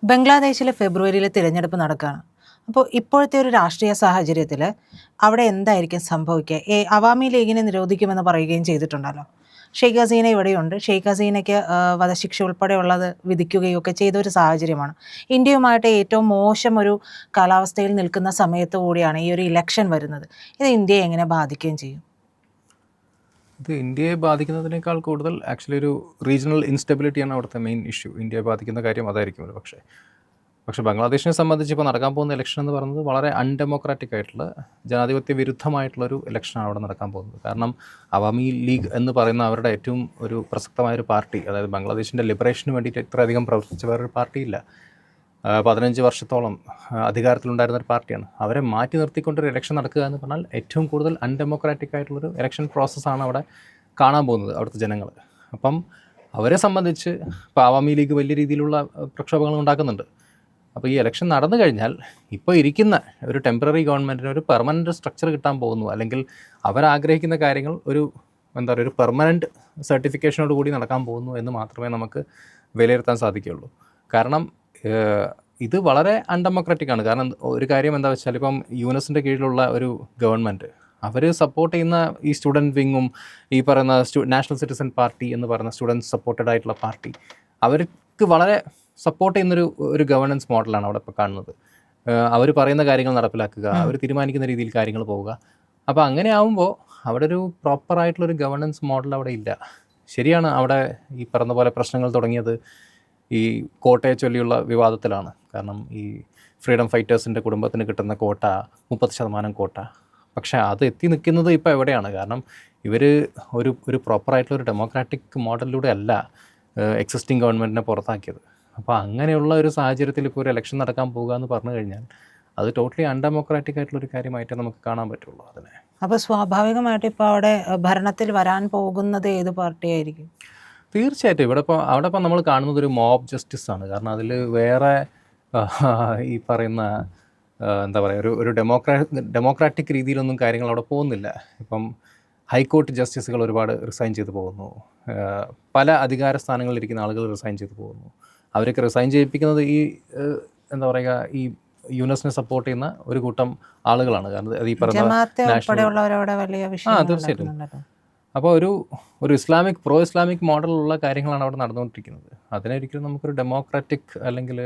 ബംഗ്ലാദേശിലെ ഫെബ്രുവരിയിൽ തിരഞ്ഞെടുപ്പ് നടക്കുകയാണ്. അപ്പോൾ ഇപ്പോഴത്തെ ഒരു രാഷ്ട്രീയ സാഹചര്യത്തിൽ അവിടെ എന്തായിരിക്കും സംഭവിക്കുക? അവാമി ലീഗിനെ നിരോധിക്കുമെന്ന് പറയുകയും ചെയ്തിട്ടുണ്ടല്ലോ. ഷെയ്ഖ് ഹസീന ഇവിടെയുണ്ട്. ഷെയ്ഖ് ഹസീനയ്ക്ക് വധശിക്ഷ ഉൾപ്പെടെയുള്ളത് വിധിക്കുകയൊക്കെ ചെയ്ത ഒരു സാഹചര്യമാണ്. ഇന്ത്യയുമായിട്ട് ഏറ്റവും മോശം ഒരു കാലാവസ്ഥയിൽ നിൽക്കുന്ന സമയത്ത് കൂടിയാണ് ഈ ഒരു ഇലക്ഷൻ വരുന്നത്. ഇത് ഇന്ത്യയെ എങ്ങനെ ബാധിക്കുകയും ചെയ്യും? ഇത് ഇന്ത്യയെ ബാധിക്കുന്നതിനേക്കാൾ കൂടുതൽ ആക്ച്വലി ഒരു റീജിയണൽ ഇൻസ്റ്റെബിലിറ്റിയാണ് അവിടുത്തെ മെയിൻ ഇഷ്യൂ. ഇന്ത്യയെ ബാധിക്കുന്ന കാര്യം അതായിരിക്കും ഒരു പക്ഷേ ബംഗ്ലാദേശിനെ സംബന്ധിച്ച് ഇപ്പോൾ നടക്കാൻ പോകുന്ന ഇലക്ഷൻ എന്ന് പറയുന്നത് വളരെ അൺഡെമോക്രാറ്റിക് ആയിട്ടുള്ള ജനാധിപത്യ വിരുദ്ധമായിട്ടുള്ളൊരു ഇലക്ഷനാണ് അവിടെ നടക്കാൻ പോകുന്നത്. കാരണം അവാമി ലീഗ് എന്ന് പറയുന്ന അവരുടെ ഏറ്റവും ഒരു പ്രസക്തമായൊരു പാർട്ടി, അതായത് ബംഗ്ലാദേശിൻ്റെ ലിബറേഷന് വേണ്ടിയിട്ട് ഇത്രയധികം പ്രവർത്തിച്ച വേറൊരു പാർട്ടിയില്ല. 15 വർഷത്തോളം അധികാരത്തിലുണ്ടായിരുന്ന ഒരു പാർട്ടിയാണ്. അവരെ മാറ്റി നിർത്തിക്കൊണ്ടൊരു ഇലക്ഷൻ നടക്കുക എന്ന് പറഞ്ഞാൽ ഏറ്റവും കൂടുതൽ അൺഡെമോക്രാറ്റിക് ആയിട്ടുള്ളൊരു ഇലക്ഷൻ പ്രോസസ്സാണ് അവിടെ കാണാൻ പോകുന്നത് അവിടുത്തെ ജനങ്ങൾ. അപ്പം അവരെ സംബന്ധിച്ച് ഇപ്പോൾ അവാമി ലീഗ് വലിയ രീതിയിലുള്ള പ്രക്ഷോഭങ്ങൾ ഉണ്ടാക്കുന്നുണ്ട്. അപ്പോൾ ഈ ഇലക്ഷൻ നടന്നു കഴിഞ്ഞാൽ ഇപ്പോൾ ഇരിക്കുന്ന ഒരു ടെമ്പററി ഗവൺമെൻറ്റിന് ഒരു പെർമനൻറ്റ് സ്ട്രക്ചർ കിട്ടാൻ പോകുന്നു, അല്ലെങ്കിൽ അവരാഗ്രഹിക്കുന്ന കാര്യങ്ങൾ ഒരു ഒരു പെർമനൻറ്റ് സർട്ടിഫിക്കേഷനോട് കൂടി നടക്കാൻ പോകുന്നു എന്ന് മാത്രമേ നമുക്ക് വിലയിരുത്താൻ സാധിക്കുകയുള്ളൂ. കാരണം ഇത് വളരെ അൺഡെമോക്രാറ്റിക് ആണ്. കാരണം ഒരു കാര്യം എന്താ വെച്ചാൽ, ഇപ്പം യൂനസിൻ്റെ കീഴിലുള്ള ഒരു ഗവൺമെൻറ് അവർ സപ്പോർട്ട് ചെയ്യുന്ന ഈ സ്റ്റുഡൻറ്റ് വിങ്ങും ഈ പറയുന്ന നാഷണൽ സിറ്റിസൺ പാർട്ടി എന്ന് പറയുന്ന സ്റ്റുഡൻറ്റ് സപ്പോർട്ടഡ് ആയിട്ടുള്ള പാർട്ടി, അവർക്ക് വളരെ സപ്പോർട്ട് ചെയ്യുന്നൊരു ഗവേണൻസ് മോഡലാണ് അവിടെ ഇപ്പോൾ കാണുന്നത്. അവർ പറയുന്ന കാര്യങ്ങൾ നടപ്പിലാക്കുക, അവർ തീരുമാനിക്കുന്ന രീതിയിൽ കാര്യങ്ങൾ പോവുക. അപ്പോൾ അങ്ങനെ ആവുമ്പോൾ അവിടെ ഒരു പ്രോപ്പറായിട്ടുള്ളൊരു ഗവേണൻസ് മോഡൽ അവിടെ ഇല്ല. ശരിയാണ്, അവിടെ ഈ പറഞ്ഞ പോലെ പ്രശ്നങ്ങൾ തുടങ്ങിയത് ഈ കോട്ടയെ ചൊല്ലിയുള്ള വിവാദത്തിലാണ്. കാരണം ഈ ഫ്രീഡം ഫൈറ്റേഴ്സിൻ്റെ കുടുംബത്തിന് കിട്ടുന്ന കോട്ട 30% കോട്ട, പക്ഷേ അത് എത്തി നിൽക്കുന്നത് ഇപ്പോൾ എവിടെയാണ്? കാരണം ഇവർ ഒരു പ്രോപ്പറായിട്ടുള്ളൊരു ഡെമോക്രാറ്റിക് മോഡലിലൂടെ അല്ല എക്സിസ്റ്റിംഗ് ഗവൺമെൻറ്റിനെ പുറത്താക്കിയത്. അപ്പോൾ അങ്ങനെയുള്ള ഒരു സാഹചര്യത്തിൽ ഇപ്പോൾ ഒരു ഇലക്ഷൻ നടക്കാൻ പോകുക എന്ന് പറഞ്ഞു കഴിഞ്ഞാൽ അത് ടോട്ടലി അൺഡെമോക്രാറ്റിക് ആയിട്ടുള്ളൊരു കാര്യമായിട്ടേ നമുക്ക് കാണാൻ പറ്റുള്ളൂ അതിനെ. അപ്പോൾ സ്വാഭാവികമായിട്ടും ഇപ്പോൾ അവിടെ ഭരണത്തിൽ വരാൻ പോകുന്നത് ഏത് പാർട്ടിയായിരിക്കും? തീർച്ചയായിട്ടും അവിടെ ഇപ്പോൾ നമ്മൾ കാണുന്നത് ഒരു മോബ് ജസ്റ്റിസ് ആണ്. കാരണം അതിൽ വേറെ ഈ പറയുന്ന എന്താ പറയുക, ഒരു ഡെമോക്രാറ്റിക് രീതിയിലൊന്നും കാര്യങ്ങൾ അവിടെ പോകുന്നില്ല. ഇപ്പം ഹൈക്കോർട്ട് ജസ്റ്റിസുകൾ ഒരുപാട് റിസൈൻ ചെയ്ത് പോകുന്നു, പല അധികാര സ്ഥാനങ്ങളിലിരിക്കുന്ന ആളുകൾ റിസൈൻ ചെയ്ത് പോകുന്നു. അവരൊക്കെ റിസൈൻ ചെയ്യിപ്പിക്കുന്നത് ഈ എന്താ പറയുക, ഈ യൂനസിനെ സപ്പോർട്ട് ചെയ്യുന്ന ഒരു കൂട്ടം ആളുകളാണ്. കാരണം അത് ഈ പറയുന്ന തീർച്ചയായിട്ടും. അപ്പോൾ ഒരു പ്രോ ഇസ്ലാമിക് മോഡലുള്ള കാര്യങ്ങളാണ് അവിടെ നടന്നുകൊണ്ടിരിക്കുന്നത്. അതിനൊരിക്കലും നമുക്കൊരു ഡെമോക്രാറ്റിക് അല്ലെങ്കിൽ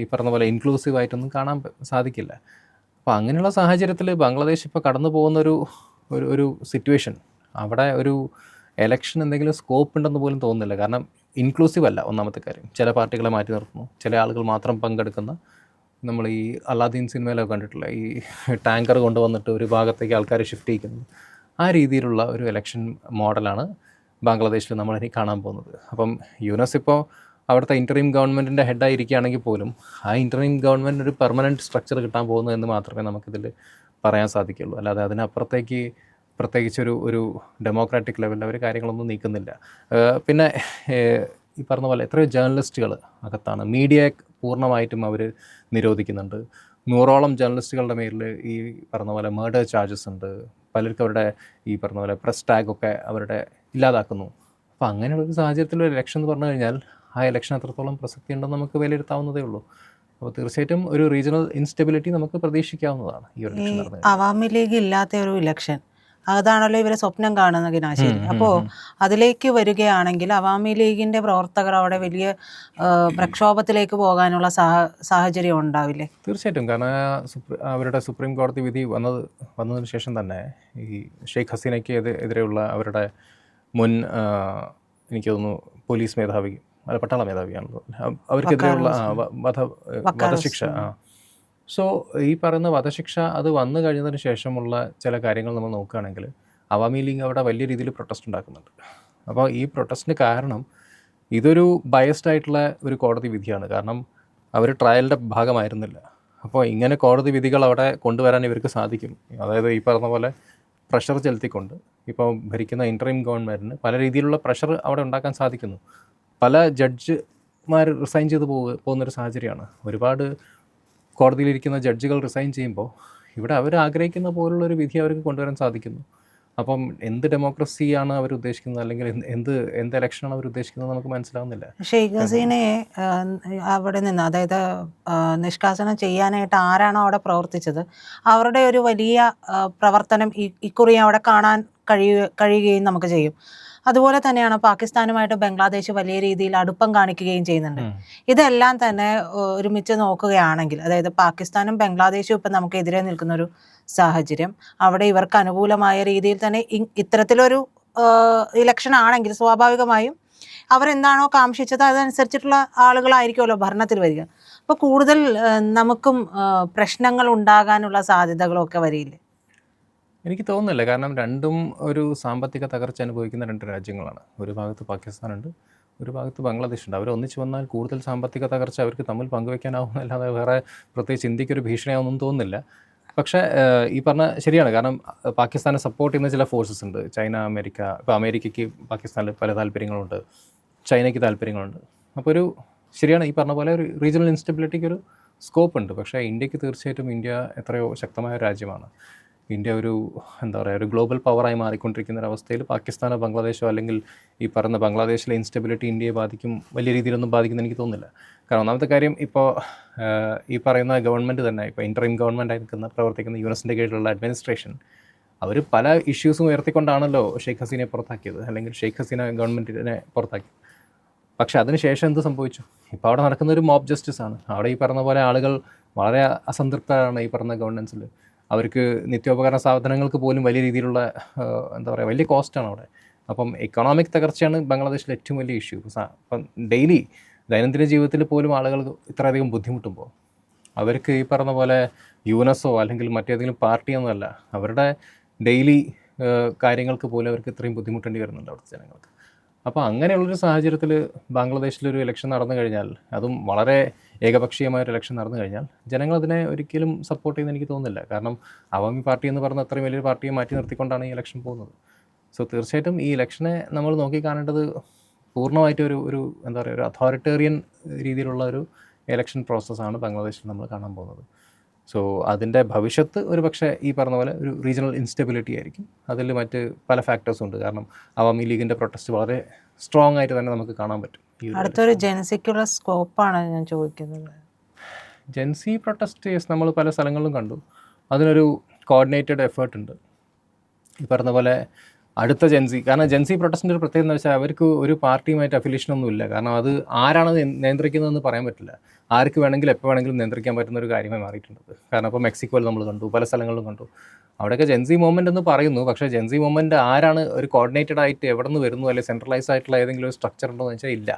ഈ പറഞ്ഞ പോലെ ഇൻക്ലൂസീവ് ആയിട്ടൊന്നും കാണാൻ സാധിക്കില്ല. അപ്പോൾ അങ്ങനെയുള്ള സാഹചര്യത്തിൽ ബംഗ്ലാദേശ് ഇപ്പോൾ കടന്നു പോകുന്ന ഒരു സിറ്റുവേഷൻ, അവിടെ ഒരു എലക്ഷൻ എന്തെങ്കിലും സ്കോപ്പ് ഉണ്ടെന്ന് പോലും തോന്നുന്നില്ല. കാരണം ഇൻക്ലൂസീവ് അല്ല ഒന്നാമത്തെ കാര്യം. ചില പാർട്ടികളെ മാറ്റി നിർത്തുന്നു, ചില ആളുകൾ മാത്രം പങ്കെടുക്കുന്ന, നമ്മൾ ഈ അല്ലാദീൻ സിനിമയിലൊക്കെ കണ്ടിട്ടില്ല, ഈ ടാങ്കർ കൊണ്ടുവന്നിട്ട് ഒരു ഭാഗത്തേക്ക് ആൾക്കാരെ ഷിഫ്റ്റ് ചെയ്യിക്കുന്നത്. ആ രീതിയിലുള്ള ഒരു ഇലക്ഷൻ മോഡലാണ് ബംഗ്ലാദേശിൽ നമ്മളിനി കാണാൻ പോകുന്നത്. അപ്പം യൂനസ് ഇപ്പോൾ അവിടുത്തെ ഇൻ്ററിം ഗവൺമെൻറ്റിൻ്റെ ഹെഡായിരിക്കുകയാണെങ്കിൽ പോലും ആ ഇൻ്ററിം ഗവൺമെൻറ് ഒരു പെർമനൻറ്റ് സ്ട്രക്ചർ കിട്ടാൻ പോകുന്നു എന്ന് മാത്രമേ നമുക്കിതിൽ പറയാൻ സാധിക്കുള്ളൂ. അല്ലാതെ അതിനപ്പുറത്തേക്ക് പ്രത്യേകിച്ചൊരു ഡെമോക്രാറ്റിക് ലെവലിൽ അവർ കാര്യങ്ങളൊന്നും നീക്കുന്നില്ല. പിന്നെ ഈ പറഞ്ഞ പോലെ എത്രയോ ജേർണലിസ്റ്റുകൾ അകത്താണ്. മീഡിയയെ പൂർണ്ണമായിട്ടും അവർ നിരോധിക്കുന്നുണ്ട്. 100ഓളം ജേർണലിസ്റ്റുകളുടെ മേലിൽ ഈ പറഞ്ഞ പോലെ മർഡർ ചാർജസ് ഉണ്ട്. പലർക്കും അവരുടെ ഈ പറഞ്ഞ പോലെ പ്രസ് ടാഗൊക്കെ അവരുടെ ഇല്ലാതാക്കുന്നു. അപ്പോൾ അങ്ങനെയുള്ളൊരു സാഹചര്യത്തിൽ ഒരു ഇലക്ഷൻ എന്ന് പറഞ്ഞു കഴിഞ്ഞാൽ ആ ഇലക്ഷൻ എത്രത്തോളം പ്രസക്തി ഉണ്ടെന്ന് നമുക്ക് വിലയിരുത്താവുന്നതേ ഉള്ളൂ. അപ്പോൾ തീർച്ചയായിട്ടും ഒരു റീജിയണൽ ഇൻസ്റ്റെബിലിറ്റി നമുക്ക് പ്രതീക്ഷിക്കാവുന്നതാണ് ഈ ഒരു ഇലക്ഷൻ നടന്നത്. അവാമി ലീഗ് ഇല്ലാത്ത ഒരു ഇലക്ഷൻ, അതാണല്ലോ ഇവരെ സ്വപ്നം കാണുന്ന ഗിനാശേരി. അപ്പോൾ അതിലേക്ക് വരികയാണെങ്കിൽ അവാമി ലീഗിൻ്റെ പ്രവർത്തകർ അവിടെ വലിയ പ്രക്ഷോഭത്തിലേക്ക് പോകാനുള്ള സാഹചര്യം ഉണ്ടാവില്ലേ? തീർച്ചയായിട്ടും. കാരണം അവരുടെ സുപ്രീം കോടതി വിധി വന്നതിന് ശേഷം തന്നെ ഈ ഷെയ്ഖ് ഹസീനയ്ക്ക് എതിരെയുള്ള അവരുടെ മുൻ എനിക്ക് തോന്നുന്നു പോലീസ് മേധാവി, പട്ടാള മേധാവിയാണല്ലോ, അവർക്കെതിരെയുള്ള വധശിക്ഷ. സോ ഈ പറയുന്ന വധശിക്ഷ അത് വന്നു കഴിഞ്ഞതിന് ശേഷമുള്ള ചില കാര്യങ്ങൾ നമ്മൾ നോക്കുകയാണെങ്കിൽ അവാമി ലീഗ് അവിടെ വലിയ രീതിയിൽ പ്രൊട്ടസ്റ്റ് ഉണ്ടാക്കുന്നുണ്ട്. അപ്പോൾ ഈ പ്രൊട്ടസ്റ്റിന് കാരണം ഇതൊരു ബയസ്ഡ് ആയിട്ടുള്ള ഒരു കോടതി വിധിയാണ്. കാരണം അവർ ട്രയലിൻ്റെ ഭാഗമായിരുന്നില്ല. അപ്പോൾ ഇങ്ങനെ കോടതി വിധികൾ അവിടെ കൊണ്ടുവരാൻ ഇവർക്ക് സാധിക്കും. അതായത് ഈ പറഞ്ഞ പോലെ പ്രഷർ ചെലുത്തിക്കൊണ്ട് ഇപ്പോൾ ഭരിക്കുന്ന ഇൻ്ററിം ഗവൺമെൻറ്റിന് പല രീതിയിലുള്ള പ്രഷർ അവിടെ ഉണ്ടാക്കാൻ സാധിക്കുന്നു. പല ജഡ്ജിമാർ റിസൈൻ ചെയ്ത് പോകുന്നൊരു സാഹചര്യമാണ്. ഒരുപാട് കോടതിയിലിരിക്കുന്ന ജഡ്ജികൾ റിസൈൻ ചെയ്യുമ്പോൾ ഇവിടെ അവർ ആഗ്രഹിക്കുന്ന പോലുള്ളൊരു വിധി അവർക്ക് കൊണ്ടുവരാൻ സാധിക്കുന്നു. അപ്പം എന്ത് ഡെമോക്രസിയാണ് അവർ ഉദ്ദേശിക്കുന്നത്, അല്ലെങ്കിൽ എന്ത് ഇലക്ഷനാണ് അവർ ഉദ്ദേശിക്കുന്നത് നമുക്ക് മനസ്സിലാവുന്നില്ല. ഷെയ്ഖ് ഹസീനയെ അവിടെ നിന്ന്, അതായത് നിഷ്കാസനം ചെയ്യാനായിട്ട് ആരാണോ അവിടെ പ്രവർത്തിച്ചത്, അവരുടെ ഒരു വലിയ പ്രവർത്തനം ഇക്കുറി അവിടെ കാണാൻ കഴിയുകയും നമുക്ക് ചെയ്യും. അതുപോലെ തന്നെയാണ് പാകിസ്ഥാനുമായിട്ട് ബംഗ്ലാദേശ് വലിയ രീതിയിൽ അടുപ്പം കാണിക്കുകയും ചെയ്യുന്നുണ്ട്. ഇതെല്ലാം തന്നെ ഒരുമിച്ച് നോക്കുകയാണെങ്കിൽ, അതായത് പാകിസ്ഥാനും ബംഗ്ലാദേശും ഇപ്പം നമുക്കെതിരെ നിൽക്കുന്നൊരു സാഹചര്യം, അവിടെ ഇവർക്ക് അനുകൂലമായ രീതിയിൽ തന്നെ ഇത്തരത്തിലൊരു ഇലക്ഷൻ ആണെങ്കിൽ സ്വാഭാവികമായും അവരെന്താണോ കാംക്ഷിച്ചത് അതനുസരിച്ചിട്ടുള്ള ആളുകളായിരിക്കുമല്ലോ ഭരണത്തിൽ വരിക. അപ്പോൾ കൂടുതൽ നമുക്കും പ്രശ്നങ്ങൾ ഉണ്ടാകാനുള്ള സാധ്യതകളൊക്കെ വരില്ലേ? എനിക്ക് തോന്നുന്നില്ല. കാരണം രണ്ടും ഒരു സാമ്പത്തിക തകർച്ച അനുഭവിക്കുന്ന 2 രാജ്യങ്ങളാണ്. ഒരു ഭാഗത്ത് പാകിസ്ഥാനുണ്ട്, ഒരു ഭാഗത്ത് ബംഗ്ലാദേശുണ്ട്. അവർ ഒന്നിച്ച് വന്നാൽ കൂടുതൽ സാമ്പത്തിക തകർച്ച അവർക്ക് തമ്മിൽ പങ്കുവെക്കാനാവുന്നല്ലാതെ വേറെ പ്രത്യേകിച്ച് ഇന്ത്യക്കൊരു ഭീഷണിയാവുമെന്നും തോന്നുന്നില്ല. പക്ഷേ ഈ പറഞ്ഞ ശരിയാണ്. കാരണം പാകിസ്ഥാനെ സപ്പോർട്ട് ചെയ്യുന്ന ചില ഫോഴ്സസ് ഉണ്ട്. China, America. ഇപ്പോൾ അമേരിക്കയ്ക്ക് പാകിസ്ഥാനിൽ പല താല്പര്യങ്ങളുണ്ട്, ചൈനയ്ക്ക് താല്പര്യങ്ങളുണ്ട്. അപ്പോൾ ശരിയാണ് ഈ പറഞ്ഞ പോലെ ഒരു റീജിയണൽ ഇൻസ്റ്റബിലിറ്റിക്ക് ഒരു സ്കോപ്പ് ഉണ്ട്. പക്ഷേ ഇന്ത്യക്ക് തീർച്ചയായിട്ടും ഇന്ത്യ എത്രയോ ശക്തമായ രാജ്യമാണ്. ഇന്ത്യ എന്താ പറയുക, ഒരു ഗ്ലോബൽ പവറായി മാറിക്കൊണ്ടിരിക്കുന്ന ഒരവസ്ഥയിൽ പാകിസ്ഥാനോ ബംഗ്ലാദേശോ, അല്ലെങ്കിൽ ഈ പറഞ്ഞ ബംഗ്ലാദേശിലെ ഇൻസ്റ്റബിലിറ്റി ഇന്ത്യയെ വലിയ രീതിയിലൊന്നും ബാധിക്കുന്ന എനിക്ക് തോന്നുന്നില്ല. കാരണം ഒന്നാമത്തെ കാര്യം, ഇപ്പോൾ ഈ പറയുന്ന ഗവൺമെൻറ് തന്നെ, ഇപ്പോൾ ഇൻറ്ററിം ഗവൺമെൻറ്റായി പ്രവർത്തിക്കുന്ന യുഎസിൻ്റെ കീഴിലുള്ള അഡ്മിനിസ്ട്രേഷൻ, അവർ പല ഇഷ്യൂസും ഉയർത്തിക്കൊണ്ടാണല്ലോ ഷെയ്ഖ് ഹസീനയെ പുറത്താക്കിയത്, അല്ലെങ്കിൽ ഷെയ്ഖ് ഹസീന ഗവൺമെൻറ്റിനെ പുറത്താക്കിയത്. പക്ഷേ അതിനുശേഷം എന്ത് സംഭവിച്ചു? ഇപ്പോൾ അവിടെ നടക്കുന്ന ഒരു മോബ് ജസ്റ്റിസ് ആണ്. അവിടെ ഈ പറഞ്ഞ പോലെ ആളുകൾ വളരെ അസംതൃപ്തരാണ് ഈ പറഞ്ഞ ഗവൺമെൻസിൽ. അവർക്ക് നിത്യോപകരണ സാധനങ്ങൾക്ക് പോലും വലിയ രീതിയിലുള്ള എന്താ പറയുക, വലിയ കോസ്റ്റാണ് അവിടെ. അപ്പം എക്കണോമിക് തകർച്ചയാണ് ബംഗ്ലാദേശിലെ ഏറ്റവും വലിയ ഇഷ്യൂ. അപ്പം ദൈനംദിന ജീവിതത്തിൽ പോലും ആളുകൾ ഇത്രയധികം ബുദ്ധിമുട്ടുമ്പോൾ അവർക്ക് ഈ പറഞ്ഞ പോലെ യുനെസോ അല്ലെങ്കിൽ മറ്റേതെങ്കിലും പാർട്ടിയൊന്നുമല്ല, അവരുടെ ഡെയിലി കാര്യങ്ങൾക്ക് പോലും അവർക്ക് ഇത്രയും ബുദ്ധിമുട്ടേണ്ടി വരുന്നുണ്ട് അവിടുത്തെ ജനങ്ങൾക്ക്. അപ്പോൾ അങ്ങനെയുള്ളൊരു സാഹചര്യത്തിൽ ബംഗ്ലാദേശിലൊരു ഇലക്ഷൻ നടന്നു കഴിഞ്ഞാൽ, അതും വളരെ ഏകപക്ഷീയമായൊരു ഇലക്ഷൻ നടന്നു കഴിഞ്ഞാൽ, ജനങ്ങളതിനെ ഒരിക്കലും സപ്പോർട്ട് ചെയ്യുന്ന എനിക്ക് തോന്നുന്നില്ല. കാരണം അവാമി പാർട്ടി എന്ന് പറഞ്ഞ അത്രയും വലിയൊരു പാർട്ടിയെ മാറ്റി നിർത്തിക്കൊണ്ടാണ് ഈ ഇലക്ഷൻ പോകുന്നത്. സോ തീർച്ചയായിട്ടും ഈ ഇലക്ഷനെ നമ്മൾ നോക്കിക്കാണേണ്ടത് പൂർണ്ണമായിട്ട് ഒരു എന്താ പറയുക, ഒരു അതോറിറ്റേറിയൻ രീതിയിലുള്ള ഒരു ഇലക്ഷൻ പ്രോസസ്സാണ് ബംഗ്ലാദേശിൽ നമ്മൾ കാണാൻ പോകുന്നത്. സോ അതിൻ്റെ ഭവിഷ്യത്ത് ഒരു പക്ഷേ ഈ പറഞ്ഞ പോലെ ഒരു റീജിയണൽ ഇൻസ്റ്റബിലിറ്റി ആയിരിക്കും. അതിൽ മറ്റ് പല ഫാക്ടേഴ്സും ഉണ്ട്. കാരണം അവാമി ലീഗിൻ്റെ പ്രൊട്ടസ്റ്റ് വളരെ സ്ട്രോങ് ആയിട്ട് തന്നെ നമുക്ക് കാണാൻ പറ്റും. അടുത്തൊരു ജെൻസിക്കുള്ള സ്കോപ്പാണ് ഞാൻ ചോദിക്കുന്നത്. ജെൻസി പ്രൊട്ടസ്റ്റ് നമ്മൾ പല സ്ഥലങ്ങളിലും കണ്ടു. അതിനൊരു കോർഡിനേറ്റഡ് എഫേർട്ട് ഉണ്ട്. ഈ പറഞ്ഞ പോലെ അടുത്ത കാരണം ജെൻസി പ്രൊട്ടസ്റ്റിൻ്റെ ഒരു പ്രത്യേകത എന്ന് വെച്ചാൽ അവർക്ക് ഒരു പാർട്ടിയുമായിട്ട് അഫിലിയേഷനൊന്നും ഇല്ല. കാരണം അത് ആരാണ് നിയന്ത്രിക്കുന്നതെന്ന് പറയാൻ പറ്റില്ല. ആർക്ക് വേണമെങ്കിലും എപ്പോൾ വേണമെങ്കിലും നിയന്ത്രിക്കാൻ പറ്റുന്ന ഒരു കാര്യമായി മാറിയിട്ടുണ്ട്. കാരണം ഇപ്പോൾ മെക്സിക്കോയിൽ നമ്മൾ കണ്ടു, പല സ്ഥലങ്ങളിലും കണ്ടു. അവിടെയൊക്കെ ജെൻസി മൂവ്മെൻ്റ് എന്ന് പറയുന്നു. പക്ഷേ ജെൻസി മൂവ്മെൻറ്റ് ആരാണ്, ഒരു കോർഡിനേറ്റഡ് ആയിട്ട് എവിടെ നിന്ന് വരുന്നു, അല്ലെങ്കിൽ സെൻട്രലൈസ് ആയിട്ടുള്ള ഏതെങ്കിലും ഒരു സ്ട്രക്ചർ ഉണ്ടോ എന്ന് വെച്ചാൽ ഇല്ല.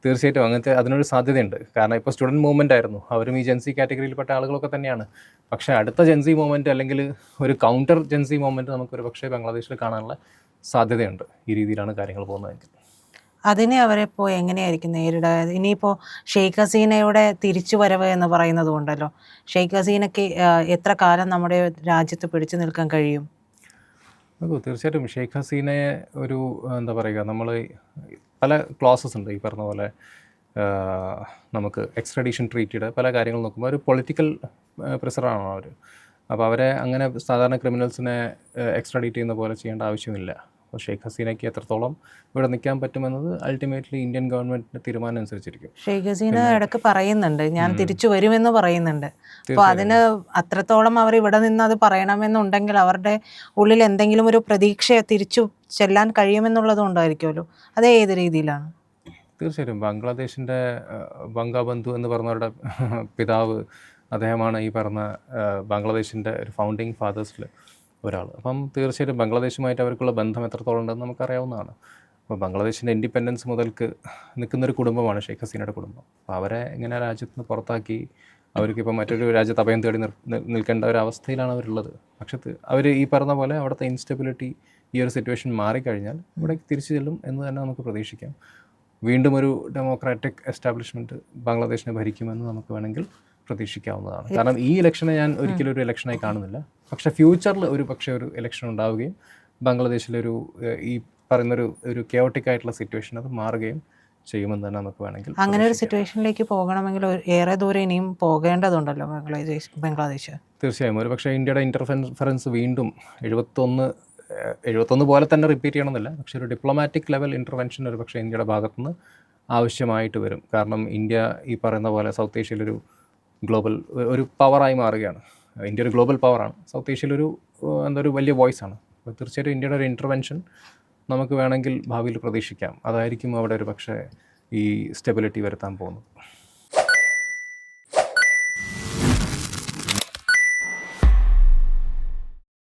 തീർച്ചയായിട്ടും അതിനൊരു സാധ്യതയുണ്ട്. കാരണം ഇപ്പോൾ സ്റ്റുഡൻറ്റ് മൂവ്മെൻ്റ് ആയിരുന്നു, അവരും ഈ ജെൻസി കാറ്റഗറിയിൽപ്പെട്ട ആളുകളൊക്കെ തന്നെയാണ്. പക്ഷേ അടുത്ത ജെൻസി മൂവ്മെൻറ്റ് അല്ലെങ്കിൽ ഒരു കൗണ്ടർ ജെൻസി മൂവ്മെൻറ്റ് നമുക്കൊരു പക്ഷേ ബംഗ്ലാദേശിൽ കാണാനുള്ള സാധ്യതയുണ്ട്. ഈ രീതിയിലാണ് കാര്യങ്ങൾ പോകുന്നതെങ്കിൽ അതിനെ അവരെപ്പോൾ എങ്ങനെയായിരിക്കും നേരിടുക? ഇനിയിപ്പോൾ ഷെയ്ഖ് ഹസീനയുടെ തിരിച്ചുവരവ് എന്ന് പറയുന്നത് കൊണ്ടല്ലോ, ഷെയ്ഖ് ഹസീനയ്ക്ക് എത്ര കാലം നമ്മുടെ രാജ്യത്ത് പിടിച്ചു നിൽക്കാൻ കഴിയും? തീർച്ചയായിട്ടും ഷെയ്ഖ് ഹസീനയെ എന്താ പറയുക, നമ്മൾ പല ക്ലോസസ് ഉണ്ട്. ഈ പറഞ്ഞ പോലെ നമുക്ക് എക്സ്ട്രഡീഷൻ ട്രീറ്റിയുടെ പല കാര്യങ്ങൾ നോക്കുമ്പോൾ ഒരു പൊളിറ്റിക്കൽ പ്രിസറാണ് അവർ. അപ്പോൾ അവരെ അങ്ങനെ സാധാരണ ക്രിമിനൽസിനെ എക്സ്ട്രഡീറ്റ് ചെയ്യുന്ന പോലെ ചെയ്യേണ്ട ആവശ്യമില്ല. അപ്പോൾ ഷെയ്ഖ് ഹസീനയ്ക്ക് എത്രത്തോളം ഇവിടെ നിൽക്കാൻ പറ്റുമെന്നത് അൾട്ടിമേറ്റ്ലി ഇന്ത്യൻ ഗവൺമെൻറ്റിൻ്റെ തീരുമാനം അനുസരിച്ചിരിക്കും. ഷെയ്ഖ് ഹസീന ഇടയ്ക്ക് പറയുന്നുണ്ട്, ഞാൻ തിരിച്ചു വരുമെന്ന് പറയുന്നുണ്ട്. അപ്പോൾ അതിന് അത്രത്തോളം അവർ ഇവിടെ നിന്ന് അത് പറയണമെന്നുണ്ടെങ്കിൽ അവരുടെ ഉള്ളിൽ എന്തെങ്കിലും ഒരു പ്രതീക്ഷ തിരിച്ചു ചെല്ലാൻ കഴിയുമെന്നുള്ളത് കൊണ്ടായിരിക്കുമല്ലോ. അത് ഏത് രീതിയിലാണ്? തീർച്ചയായിട്ടും ബംഗ്ലാദേശിൻ്റെ ബംഗബന്ധു എന്ന് പറഞ്ഞവരുടെ പിതാവ് അദ്ദേഹമാണ് ഈ പറഞ്ഞ ബംഗ്ലാദേശിൻ്റെ ഒരു ഫൗണ്ടിങ് ഫാദേഴ്സിൽ ഒരാൾ. അപ്പം തീർച്ചയായിട്ടും ബംഗ്ലാദേശുമായിട്ട് അവർക്കുള്ള ബന്ധം എത്രത്തോളം ഉണ്ടെന്ന് നമുക്കറിയാവുന്നതാണ്. അപ്പോൾ ബംഗ്ലാദേശിൻ്റെ ഇൻഡിപെൻഡൻസ് മുതൽക്ക് നിൽക്കുന്നൊരു കുടുംബമാണ് ഷെയ്ഖ് ഹസീനയുടെ കുടുംബം. അപ്പോൾ അവരെ ഇങ്ങനെ രാജ്യത്ത് നിന്ന് പുറത്താക്കി അവർക്കിപ്പോൾ മറ്റൊരു രാജ്യത്ത് അഭയം തേടി നിൽക്കേണ്ട ഒരു അവസ്ഥയിലാണ് അവരുള്ളത്. പക്ഷേ അവർ ഈ പറഞ്ഞ പോലെ അവിടുത്തെ ഇൻസ്റ്റബിലിറ്റി ഈ ഒരു സിറ്റുവേഷൻ മാറിക്കഴിഞ്ഞാൽ ഇവിടേക്ക് തിരിച്ചു ചെല്ലും എന്ന് തന്നെ നമുക്ക് പ്രതീക്ഷിക്കാം. വീണ്ടും ഒരു ഡെമോക്രാറ്റിക് എസ്റ്റാബ്ലിഷ്മെൻറ്റ് ബംഗ്ലാദേശിനെ ഭരിക്കുമെന്ന് നമുക്ക് വേണമെങ്കിൽ പ്രതീക്ഷിക്കാവുന്നതാണ്. കാരണം ഈ ഇലക്ഷനെ ഞാൻ ഒരിക്കലും ഒരു ഇലക്ഷനായി കാണുന്നില്ല. പക്ഷേ ഫ്യൂച്ചറിൽ ഒരു ഇലക്ഷൻ ഉണ്ടാവുകയും ബംഗ്ലാദേശിലൊരു ഈ പറയുന്നൊരു കെയോട്ടിക് ആയിട്ടുള്ള സിറ്റുവേഷൻ അത് മാറുകയും ചെയ്യുമെന്ന് തന്നെ നമുക്ക് വേണമെങ്കിൽ. അങ്ങനെ ഒരു സിറ്റുവേഷനിലേക്ക് പോകണമെങ്കിൽ ഏറെ ദൂരം ഇനിയും പോകേണ്ടതുണ്ടല്ലോ ബംഗ്ലാദേശ്. തീർച്ചയായും ഒരു പക്ഷേ ഇന്ത്യയുടെ ഇൻ്റർഫറൻസ് വീണ്ടും 71 71 പോലെ തന്നെ റിപ്പീറ്റ് ചെയ്യണമെന്നില്ല, പക്ഷേ ഒരു ഡിപ്ലോമാറ്റിക് ലെവൽ ഇൻ്റർവെൻഷൻ ഒരു പക്ഷേ ഇന്ത്യയുടെ ഭാഗത്തുനിന്ന് ആവശ്യമായിട്ട് വരും. കാരണം ഇന്ത്യ ഈ പറയുന്ന പോലെ സൗത്ത് ഏഷ്യയിലൊരു ഗ്ലോബൽ ഒരു പവറായി മാറുകയാണ്. ഇന്ത്യ ഒരു ഗ്ലോബൽ പവറാണ്, സൗത്ത് ഏഷ്യയിലൊരു എന്താ ഒരു വലിയ വോയിസാണ്. അപ്പോൾ തീർച്ചയായിട്ടും ഇന്ത്യയുടെ ഒരു ഇൻ്റർവെൻഷൻ നമുക്ക് വേണമെങ്കിൽ ഭാവിയിൽ പ്രതീക്ഷിക്കാം. അതായിരിക്കും അവിടെ ഒരു പക്ഷേ ഈ സ്റ്റെബിലിറ്റി വരുത്താൻ പോകുന്നത്.